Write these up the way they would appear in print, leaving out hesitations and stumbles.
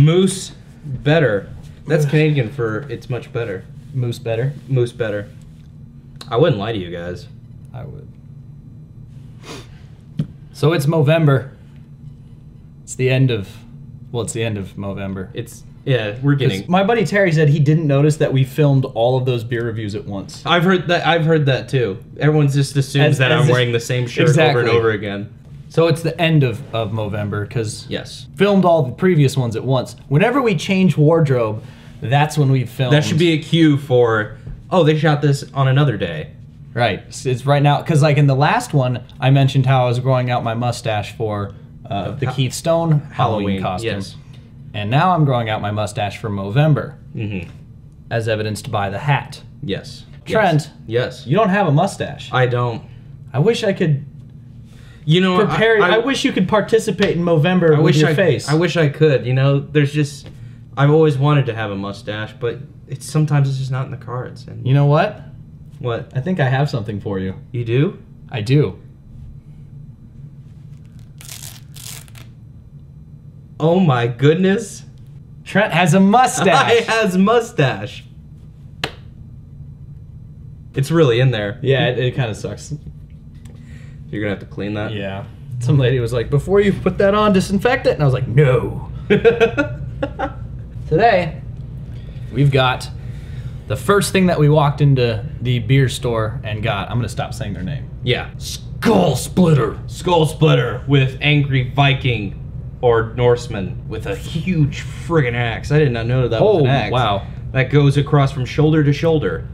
Moose better. That's Canadian for it's much better. Moose better? Moose better. I wouldn't lie to you guys. I would. So it's Movember. It's the end of, well, it's the end of Movember. Yeah, we're getting. My buddy Terry said he didn't notice that we filmed all of those beer reviews at once. I've heard that too. Everyone just assumes that I'm wearing the same shirt over and over again. So it's the end of Movember because yes, filmed all the previous ones at once. Whenever we change wardrobe, that's when we film. That should be a cue for, oh, they shot this on another day. Right. It's right now, because like in the last one, I mentioned how I was growing out my mustache for the Keith Stone Halloween costume. Yes. And now I'm growing out my mustache for Movember, as evidenced by the hat. Yes. Trent. Yes. You don't have a mustache. I don't. I wish I could. You know, prepare. I wish you could participate in Movember with your face. I wish I could. You know, there's just. I've always wanted to have a mustache, but sometimes it's just not in the cards. And you know what? What? I think I have something for you. You do? I do. Oh my goodness. Trent has a mustache. He has a mustache. It's really in there. Yeah, it kind of sucks. You're gonna have to clean that? Yeah. Some lady was like, before you put that on, disinfect it. And I was like, no. Today, we've got the first thing that we walked into the beer store and got. I'm gonna stop saying their name. Yeah. Skull Splitter. Skull Splitter with Angry Viking or Norseman with a huge friggin' axe. I did not know that was an axe. Wow. That goes across from shoulder to shoulder.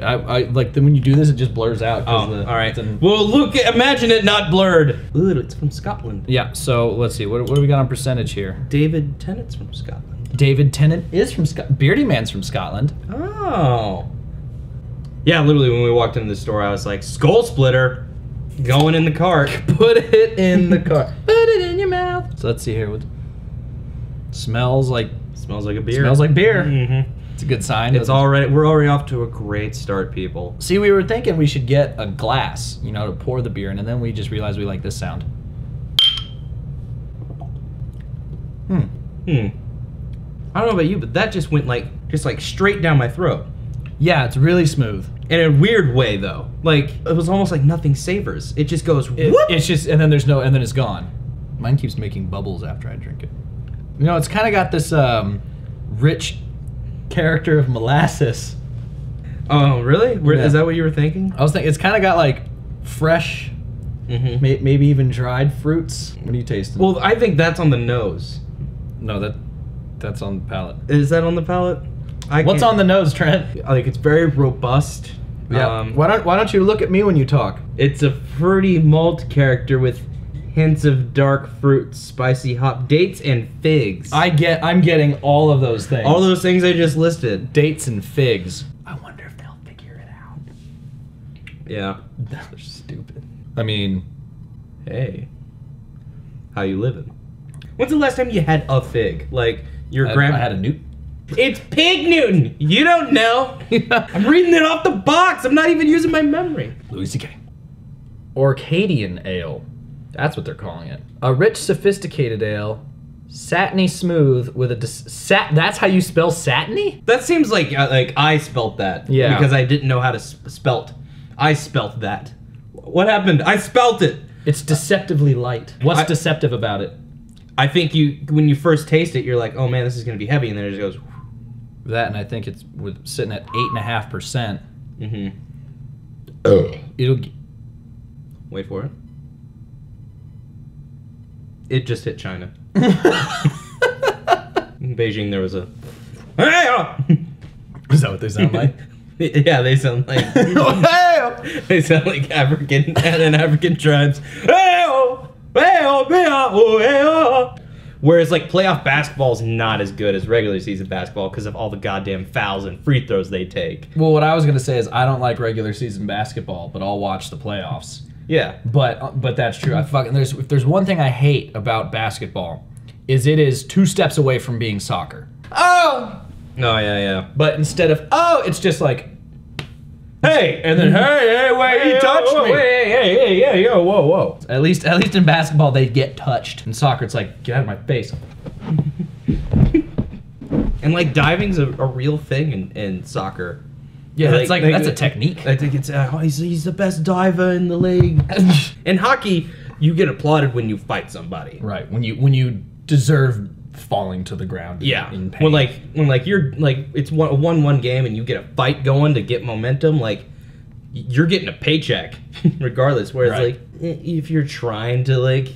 I like when you do this, it just blurs out. Oh, all right. Well, look, imagine it not blurred. Ooh, it's from Scotland. Yeah. So let's see. What do we got on percentage here? David Tennant's from Scotland. David Tennant is from Scotland. Beardy Man's from Scotland. Oh. Yeah, literally when we walked into the store, I was like, Skull Splitter, going in the cart. Put it in the cart. Put it in your mouth. So let's see here. What smells like? Smells like a beer. Smells like beer. Mm-hmm. It's a good sign. We're already off to a great start, people. See, we were thinking we should get a glass, you know, to pour the beer in, and then we just realized we like this sound. I don't know about you, but that just went just straight down my throat. Yeah, it's really smooth. In a weird way, though. Like, it was almost like nothing savors. It just goes, whoop! It's just, and then it's gone. Mine keeps making bubbles after I drink it. You know, it's kind of got this rich character of molasses. Oh, really? Yeah. Is that what you were thinking? I was thinking, it's kind of got like fresh, maybe even dried fruits. What are you tasting? Well, I think that's on the nose. No, that's on the palate. Is that on the palate? What's on the nose, Trent? Like, it's very robust. Yeah. Why don't you look at me when you talk? It's a fruity malt character with hints of dark fruit, spicy hop, dates, and figs. I'm getting all of those things. All those things I just listed. Dates and figs. I wonder if they'll figure it out. Yeah. They're stupid. I mean, hey, how you living? When's the last time you had a fig? Like your grandma? I had a newt. It's Pig Newton. You don't know. I'm reading it off the box. I'm not even using my memory. Louis C.K. Orcadian ale. That's what they're calling it. A rich, sophisticated ale, satiny smooth with a that's how you spell satiny? That seems like I spelt that. Yeah. Because I didn't know how to spelt. I spelt that. What happened? I spelt it. It's deceptively light. What's deceptive about it? I think when you first taste it, you're like, oh man, this is gonna be heavy, and then it just goes. That, and I think it's sitting at 8.5%. It'll. Wait for it. It just hit China. In Beijing, there was a. Is that what they sound like? Yeah, they sound like. They sound like African and African tribes. Whereas like playoff basketball is not as good as regular season basketball because of all the goddamn fouls and free throws they take. Well, what I was gonna say is I don't like regular season basketball, but I'll watch the playoffs. Yeah, but that's true. If there's one thing I hate about basketball, is it is 2 steps away from being soccer. Oh. Oh yeah. But instead of it's just like, hey, and then hey, wait, you touched me. Hey, yo, whoa. At least in basketball they get touched. In soccer it's like, get out of my face. And like diving's a real thing in soccer. Yeah, that's that's a technique. I think it's he's the best diver in the league. In hockey, you get applauded when you fight somebody. Right. When you deserve falling to the ground. Yeah. In pain. When you're like it's a 1-1 game and you get a fight going to get momentum, like you're getting a paycheck regardless. Whereas like if you're trying to like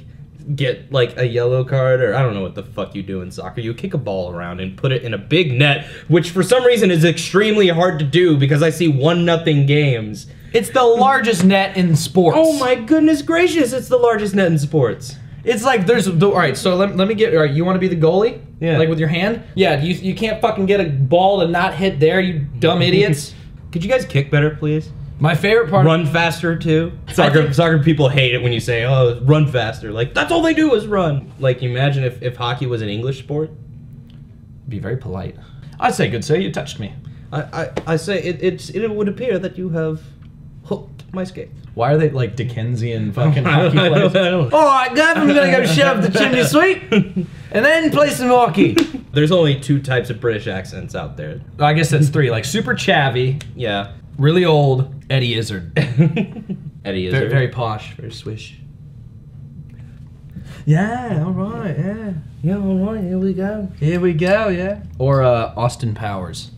get like a yellow card, or I don't know what the fuck you do in soccer, you kick a ball around and put it in a big net, which for some reason is extremely hard to do because I see 1-0 games. It's the largest net in sports. Oh my goodness gracious, it's the largest net in sports. It's like there's all right. So let me get all right. You want to be the goalie? Yeah. Like with your hand? Yeah. You can't fucking get a ball to not hit there. You dumb idiots. Could you guys kick better, please? My favorite part. Run faster too. Soccer people hate it when you say, "Oh, run faster." Like that's all they do is run. Like imagine if hockey was an English sport. Be very polite. I'd say, good sir, you touched me. I say it would appear that you have hooked my skate. Why are they like Dickensian fucking hockey players? I don't. All right, guys, I'm gonna go shove the chimney sweep and then play some hockey. There's only 2 types of British accents out there. I guess that's 3. Like super chavvy, Yeah. really old, Eddie Izzard. Eddie is Very, very posh, very swish. Yeah, all right, yeah. Yeah, all right, here we go. Here we go, yeah. Or Austin Powers.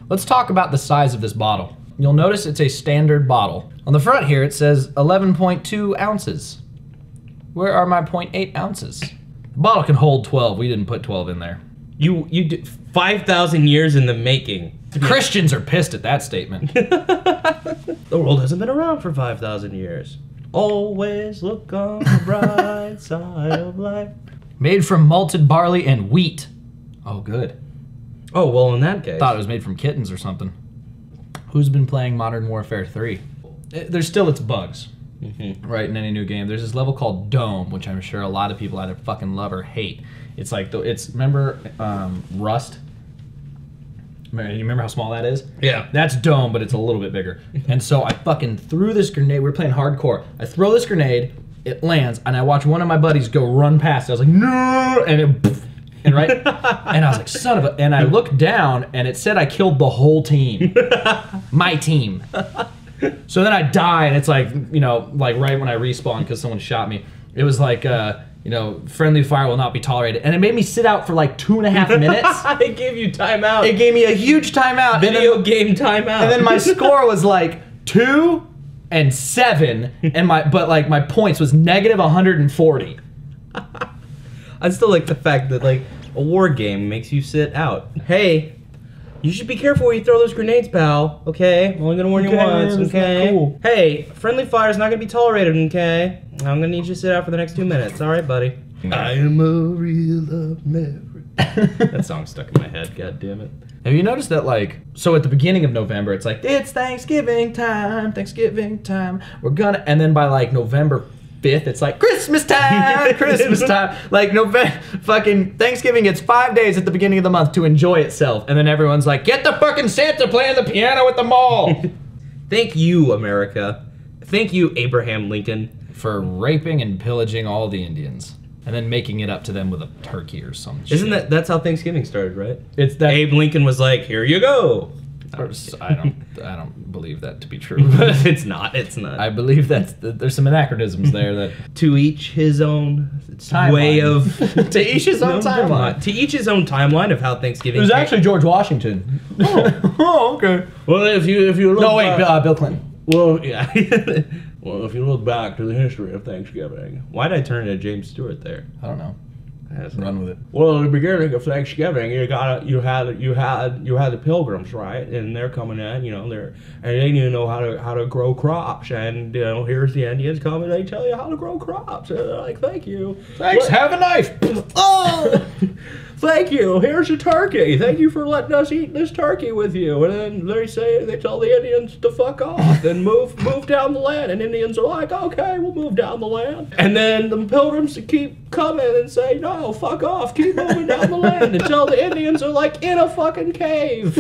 Let's talk about the size of this bottle. You'll notice it's a standard bottle. On the front here, it says 11.2 ounces. Where are my 0.8 ounces? The bottle can hold 12. We didn't put 12 in there. You 5,000 years in the making. The Christians are pissed at that statement. The world hasn't been around for 5,000 years. Always look on the bright side of life. Made from malted barley and wheat. Oh, good. Oh, well, in that case. Thought it was made from kittens or something. Who's been playing Modern Warfare 3? There's still its bugs, right, in any new game. There's this level called Dome, which I'm sure a lot of people either fucking love or hate. It's like, remember Rust? You remember how small that is? Yeah. That's Dome, but it's a little bit bigger. And so I fucking threw this grenade. We're playing hardcore. I throw this grenade, it lands, and I watch one of my buddies go run past it. I was like, no! And it... And right, and I was like, son of a, and I looked down and it said I killed the whole team. My team. So then I die and it's like, you know, like right when I respawn because someone shot me. It was like, you know, friendly fire will not be tolerated. And it made me sit out for like 2.5 minutes. It gave you timeout. It gave me a huge timeout. Video game timeout. And then my score was like 2 and 7, and my points was negative 140. I still like the fact that like a war game makes you sit out. Hey, you should be careful where you throw those grenades, pal. Okay, I'm only gonna warn you once. Okay. Cool. Hey, friendly fire is not gonna be tolerated. Okay, I'm gonna need you to sit out for the next 2 minutes. All right, buddy. I am a real American. That song stuck in my head. God damn it. Have you noticed that, like, so at the beginning of November, it's like, it's Thanksgiving time, we're gonna, and then by like November 5th, it's like Christmas time, Christmas time. Like fucking Thanksgiving gets 5 days at the beginning of the month to enjoy itself, and then everyone's like, get the fucking Santa playing the piano at the mall. Thank you, America. Thank you, Abraham Lincoln, for raping and pillaging all the Indians, and then making it up to them with a turkey or some shit. Isn't that's how Thanksgiving started, right? It's that Abe Lincoln was like, here you go. I don't believe that to be true. But It's not. I believe there's some anachronisms there that to each his own timeline. way of to each his own timeline. To each his own timeline of how Thanksgiving. It was came. actually George Washington. Oh, okay. Well, if you look. No, wait, Bill Clinton. Well, yeah. Well, if you look back to the history of Thanksgiving, why did I turn to James Stewart there? I don't know. Run with it. Well, at the beginning of Thanksgiving, you had the Pilgrims, right? And they're coming in, you know, and they need to know how to grow crops, and you know, here's the Indians coming, they tell you how to grow crops, and they're like, thank you, Thanks. Have a knife. Oh, thank you. Here's a turkey. Thank you for letting us eat this turkey with you. And then they tell the Indians to fuck off and move down the land. And Indians are like, okay, we'll move down the land. And then the Pilgrims keep coming and say, no, fuck off, keep moving down the land until the Indians are like in a fucking cave.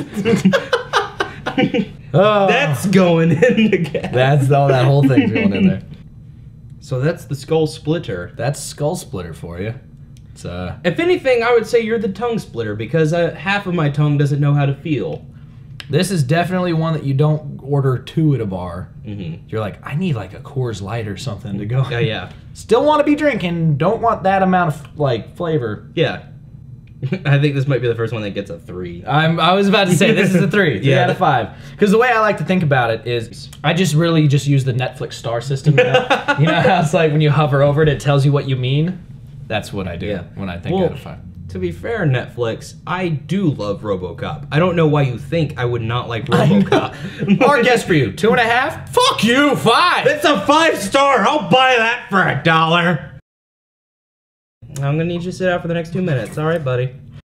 That's going in again. That's all. That whole thing's going in there. So that's the skull splitter. That's skull splitter for you. It's If anything, I would say you're the tongue splitter because half of my tongue doesn't know how to feel. This is definitely one that you don't order 2 at a bar. Mm-hmm. You're like, I need like a Coors Light or something to go. Yeah. Still want to be drinking. Don't want that amount of like flavor. Yeah. I think this might be the first one that gets a 3. I was about to say this is a 3. 3 out of 5. Because the way I like to think about it is, I just really just use the Netflix star system. You know how it's like when you hover over it, it tells you what you mean. That's what I do when I think out of 5. To be fair, Netflix, I do love RoboCop. I don't know why you think I would not like RoboCop. Our guess for you, 2.5? Fuck you, 5! It's a 5-star! I'll buy that for $1! I'm gonna need you to sit out for the next 2 minutes. All right, buddy.